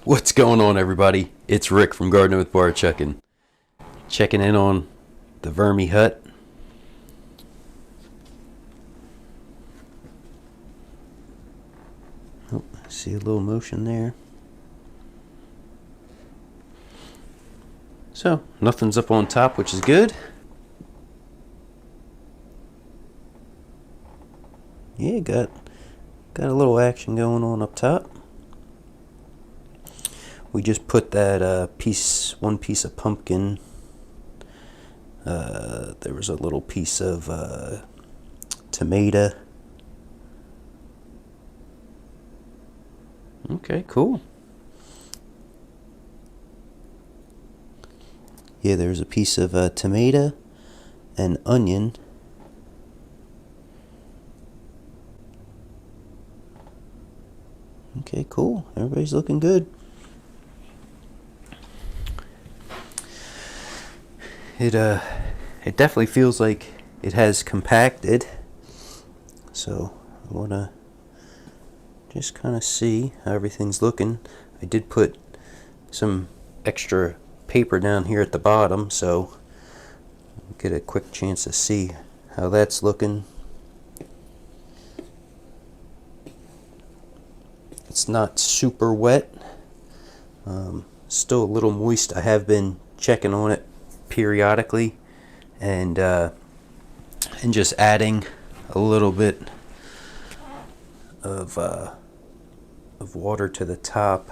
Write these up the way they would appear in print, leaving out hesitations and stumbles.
What's going on, everybody? It's Rick from Gardening with Barchuckin, checking in on the Vermihut. Oh, I see a little motion there. So, nothing's up on top, which is good. Yeah, got a little action going on up top. We just put that one piece of pumpkin. There was a little piece of tomato. Okay, cool. Yeah, there's a piece of tomato and onion. Okay, cool. Everybody's looking good. It definitely feels like it has compacted. So I want to just kind of see how everything's looking. I did put some extra paper down here at the bottom, so get a quick chance to see how that's looking. It's not super wet, still a little moist. I have been checking on it periodically and just adding a little bit of water to the top,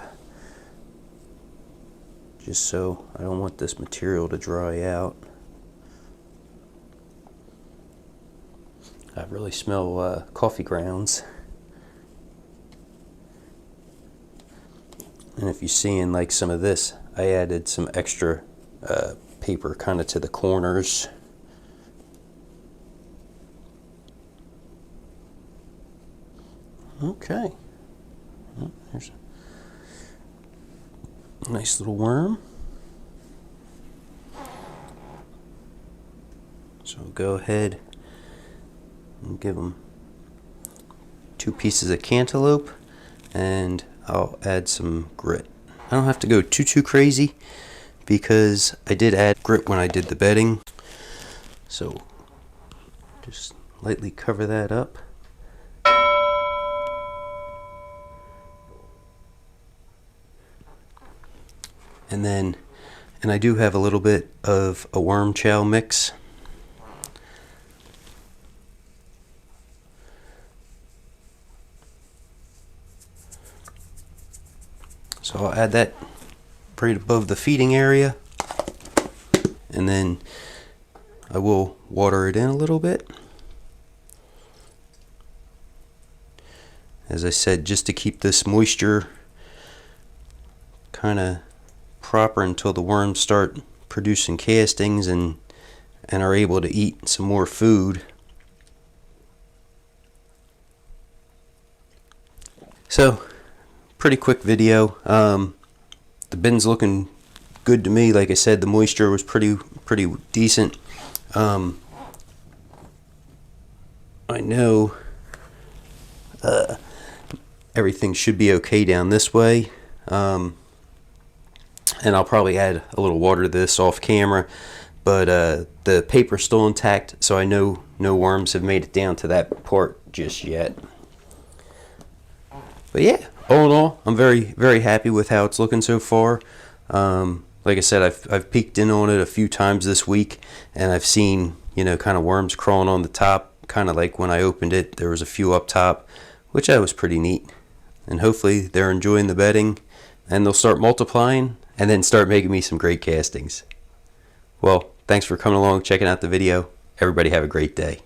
just so I don't want this material to dry out. I really smell coffee grounds. And if you see in like some of this, I added some extra paper kind of to the corners. Okay. Oh, there's a nice little worm. So we'll go ahead and give them 2 pieces of cantaloupe, and I'll add some grit. I don't have to go too crazy because I did add grit when I did the bedding. So just lightly cover that up. And I do have a little bit of a worm chow mix. So I'll add that right above the feeding area, and then I will water it in a little bit. As I said, just to keep this moisture kind of proper until the worms start producing castings and are able to eat some more food. So, pretty quick video. The bin's looking good to me. Like I said, the moisture was pretty decent. I know everything should be okay down this way. And I'll probably add a little water to this off camera, but the paper's still intact, so I know no worms have made it down to that part just yet. But yeah, all in all, I'm very happy with how it's looking so far. Like I said, I've peeked in on it a few times this week, and I've seen, kind of worms crawling on the top, kind of like when I opened it, there was a few up top, which that was pretty neat. And hopefully they're enjoying the bedding, and they'll start multiplying, and then start making me some great castings. Well, thanks for coming along, checking out the video. Everybody have a great day.